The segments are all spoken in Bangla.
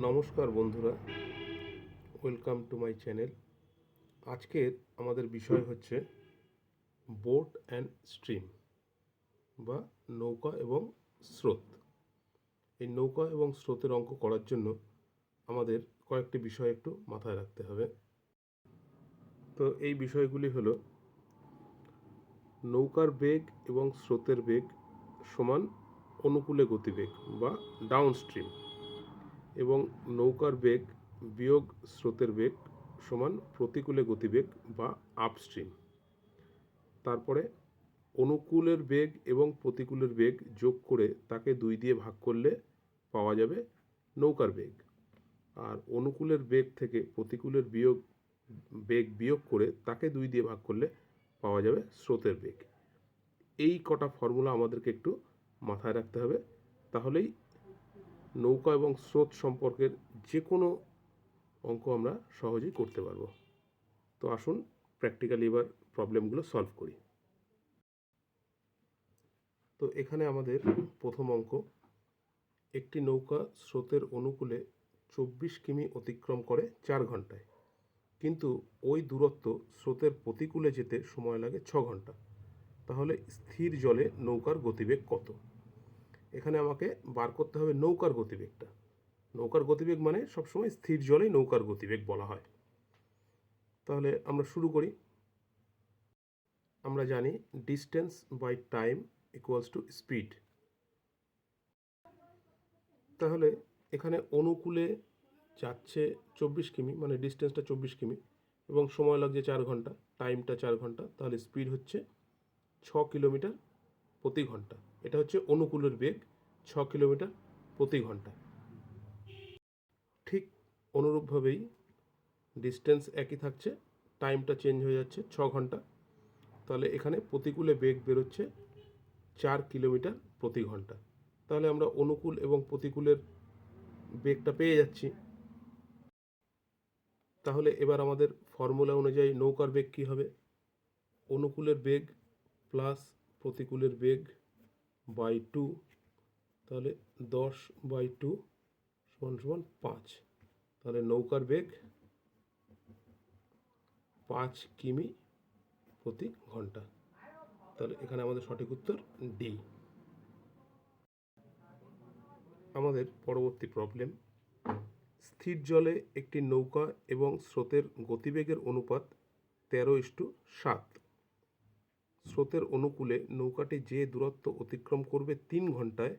নমস্কার বন্ধুরা, ওয়েলকাম টু মাই চ্যানেল। আজকের আমাদের বিষয় হচ্ছে বোট অ্যান্ড স্ট্রিম বা নৌকা এবং স্রোত। এই নৌকা এবং স্রোতের অঙ্ক করার জন্য আমাদের কয়েকটি বিষয় একটু মাথায় রাখতে হবে। তো এই বিষয়গুলি হলো নৌকার বেগ এবং স্রোতের বেগ সমান অনুকূলে গতিবেগ বা ডাউন স্ট্রিম, এবং নৌকার বেগ বিয়োগ স্রোতের বেগ সমান প্রতিকূলে গতিবেগ বা আপস্ট্রিম। তারপরে অনুকূলের বেগ এবং প্রতিকূলের বেগ যোগ করে তাকে 2 দিয়ে ভাগ করলে পাওয়া যাবে নৌকার বেগ, আর অনুকূলের বেগ থেকে প্রতিকূলের বেগ বিয়োগ করে তাকে 2 দিয়ে ভাগ করলে পাওয়া যাবে স্রোতের বেগ। এই কটা ফর্মুলা আমাদেরকে একটু মাথায় রাখতে হবে, তাহলেই নৌকা এবং স্রোত সম্পর্কের যে কোনো অঙ্ক আমরা সহজেই করতে পারবো। তো আসুন প্র্যাকটিক্যালি এবার প্রবলেমগুলো সলভ করি। তো এখানে আমাদের প্রথম অঙ্ক, একটি নৌকা স্রোতের অনুকূলে 24 কিমি অতিক্রম করে 4 ঘন্টায়, কিন্তু ওই দূরত্ব স্রোতের প্রতিকূলে যেতে সময় লাগে 6 ঘন্টা। তাহলে স্থির জলে নৌকার গতিবেগ কত? এখানে আমাকে বার করতে হবে নৌকার গতিবেগটা। নৌকার গতিবেগ মানে সবসময় স্থির জলে নৌকার গতিবেগ বলা হয়। তাহলে আমরা শুরু করি। আমরা জানি distance by time equals to speed. তাহলে এখানে অনুকূলে যাচ্ছে 24 কিমি, মানে ডিস্টেন্সটা 24 কিমি, এবং সময় লাগছে 4 ঘন্টা, টাইমটা 4 ঘন্টা। তাহলে স্পিড হচ্ছে 6 কিলোমিটার প্রতি ঘন্টা। এটা হচ্ছে অনুকূলের বেগ, 6 কিলোমিটার প্রতি ঘন্টা। ঠিক অনুরূপভাবেই ডিস্টেন্স একই থাকছে, টাইমটা চেঞ্জ হয়ে যাচ্ছে 6 ঘন্টা। তাহলে এখানে প্রতিকূলে বেগ বেরোচ্ছে 4 কিলোমিটার প্রতি ঘন্টা। তাহলে আমরা অনুকূল এবং প্রতিকূলের বেগটা পেয়ে যাচ্ছি। তাহলে এবার আমাদের ফর্মুলা অনুযায়ী নৌকার বেগ কী হবে? অনুকূলের বেগ প্লাস প্রতিকূলের বেগ বাই 2, তাহলে 10/2 সমান সমান 5। তাহলে নৌকার বেগ 5 কিমি প্রতি ঘন্টা। তাহলে এখানে আমাদের সঠিক উত্তর ডি। আমাদের পরবর্তী প্রবলেম, স্থির জলে একটি নৌকা এবং স্রোতের গতিবেগের অনুপাত 13:7। স্রোতের অনুকূলে নৌকাটি যে দূরত্ব অতিক্রম করবে 3 ঘন্টায়,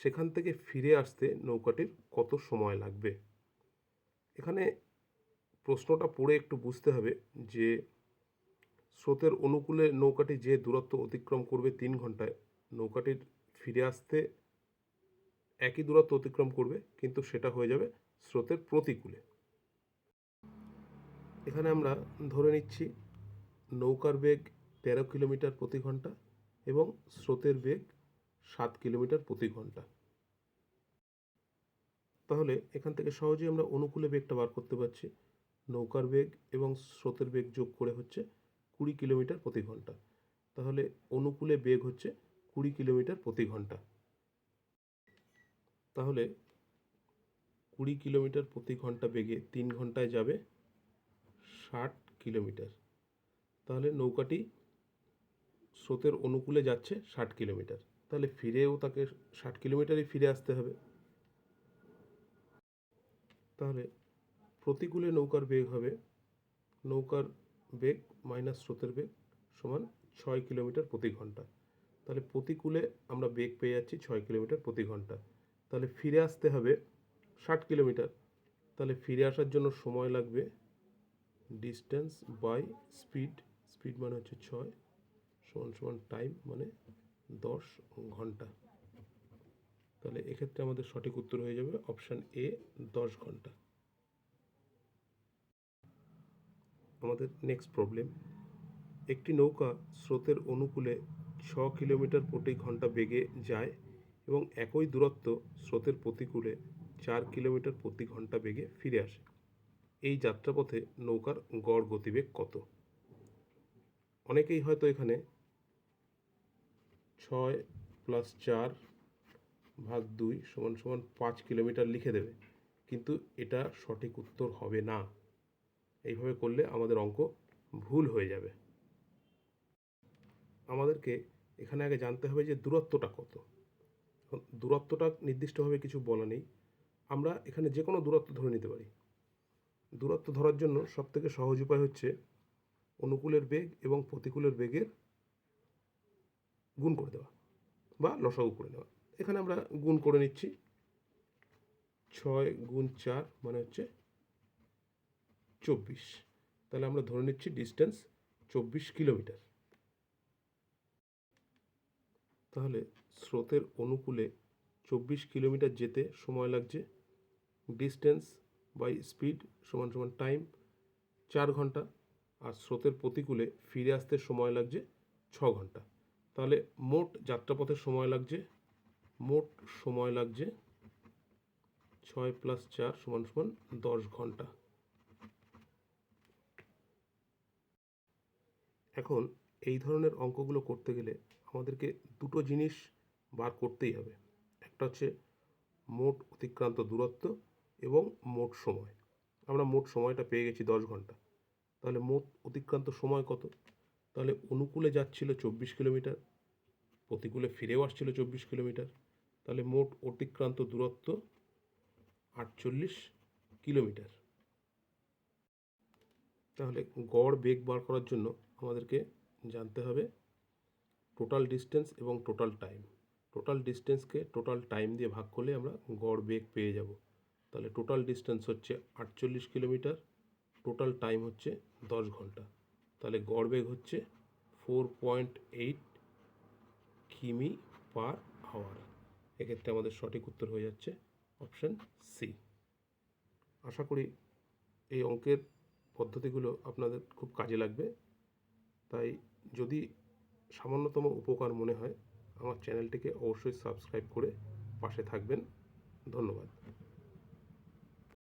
সেখান থেকে ফিরে আসতে নৌকাটির কত সময় লাগবে? এখানে প্রশ্নটা পড়ে একটু বুঝতে হবে যে স্রোতের অনুকূলে নৌকাটি যে দূরত্ব অতিক্রম করবে 3 ঘন্টায়, নৌকাটির ফিরে আসতে একই দূরত্ব অতিক্রম করবে, কিন্তু সেটা হয়ে যাবে স্রোতের প্রতিকূলে। এখানে আমরা ধরে নিচ্ছি নৌকার বেগ 13 কিলোমিটার প্রতি ঘন্টা এবং স্রোতের বেগ 7 কিলোমিটার প্রতি ঘন্টা। তাহলে এখান থেকে সহজেই আমরা অনুকূলে বেগটা বার করতে পারছি। নৌকার বেগ এবং স্রোতের বেগ যোগ করে হচ্ছে 20 কিলোমিটার প্রতি ঘন্টা। তাহলে অনুকূলে বেগ হচ্ছে 20 কিলোমিটার প্রতি ঘন্টা। তাহলে 20 কিলোমিটার প্রতি ঘন্টা বেগে 3 ঘন্টায় যাবে 60 কিলোমিটার। তাহলে নৌকাটি স্রোতের অনুকূলে যাচ্ছে 60 কিলোমিটার, তাহলে ফিরেও তাকে 60 কিলোমিটারই ফিরে আসতে হবে। তাহলে প্রতিকূলে নৌকার বেগ হবে নৌকার বেগ মাইনাস স্রোতের বেগ সমান 6 কিলোমিটার প্রতি ঘন্টা। তাহলে প্রতিকূলে আমরা বেগ পেয়ে যাচ্ছি 6 কিলোমিটার প্রতি ঘন্টা। তাহলে ফিরে আসতে হবে 60 কিলোমিটার। তাহলে ফিরে আসার জন্য সময় লাগবে ডিস্টেন্স বাই স্পিড। স্পিড মানে হচ্ছে 6 সমান সমান টাইম মানে 10 ঘন্টা। তাহলে এক্ষেত্রে আমাদের সঠিক উত্তর হয়ে যাবে অপশান এ, 10 ঘন্টা। আমাদের নেক্সট প্রবলেম, একটি নৌকা স্রোতের অনুকূলে 6 কিলোমিটার প্রতি ঘন্টা বেগে যায় এবং একই দূরত্ব স্রোতের প্রতিকূলে 4 কিলোমিটার প্রতি ঘন্টা বেগে ফিরে আসে। এই যাত্রাপথে নৌকার গড় গতিবেগ কত? অনেকেই হয়তো এখানে 6 + 4/2 = 5 কিলোমিটার লিখে দেবে, কিন্তু এটা সঠিক উত্তর হবে না। এইভাবে করলে আমাদের অঙ্ক ভুল হয়ে যাবে। আমাদেরকে এখানে আগে জানতে হবে যে দূরত্বটা কত। দূরত্বটা নির্দিষ্টভাবে কিছু বলা নেই, আমরা এখানে যে কোনো দূরত্ব ধরে নিতে পারি। দূরত্ব ধরার জন্য সবথেকে সহজ উপায় হচ্ছে অনুকূলের বেগ এবং প্রতিকূলের বেগের গুণ করে দেওয়া বা লসাগু করে নেওয়া। এখানে আমরা গুণ করে নিচ্ছি। 6 গুণ 4 মানে হচ্ছে 24। তাহলে আমরা ধরে নিচ্ছি ডিস্টেন্স 24 কিলোমিটার। তাহলে স্রোতের অনুকূলে 24 কিলোমিটার যেতে সময় লাগছে, ডিস্টেন্স বাই স্পিড সমান সমান টাইম 4 ঘন্টা, আর স্রোতের প্রতিকূলে ফিরে আসতে সময় লাগছে 6 ঘন্টা। তাহলে মোট যাত্রাপথের সময় লাগছে 6 + 4 সমান সমান 10 ঘন্টা। এখন এই ধরনের অঙ্কগুলো করতে গেলে আমাদেরকে দুটো জিনিস বার করতেই হবে। একটা হচ্ছে মোট অতিক্রান্ত দূরত্ব এবং মোট সময়। আমরা মোট সময়টা পেয়ে গেছি 10 ঘন্টা। তাহলে মোট অতিক্রান্ত সময় কত? তাহলে অনুকূলে যাচ্ছিল 24 কিলোমিটার, প্রতিকূলে ফিরেও আসছিল 24 কিলোমিটার। তাহলে মোট অতিক্রান্ত দূরত্ব 48 কিলোমিটার। তাহলে গড় বেগ বার করার জন্য আমাদেরকে জানতে হবে টোটাল ডিস্টেন্স এবং টোটাল টাইম। টোটাল ডিস্টেন্সকে টোটাল টাইম দিয়ে ভাগ করলে আমরা গড় বেগ পেয়ে যাব। তাহলে টোটাল ডিস্টেন্স হচ্ছে 48 কিলোমিটার, টোটাল টাইম হচ্ছে 10 ঘন্টা। তাহলে গড় বেগ হচ্ছে 4.8 কিমি পার আওয়ার। এক্ষেত্রে আমাদের সঠিক উত্তর হয়ে যাচ্ছে অপশান সি। আশা করি এই অঙ্কের পদ্ধতিগুলো আপনাদের খুব কাজে লাগবে। তাই যদি সামান্যতম উপকার মনে হয় আমার চ্যানেলটিকে অবশ্যই সাবস্ক্রাইব করে পাশে থাকবেন। ধন্যবাদ।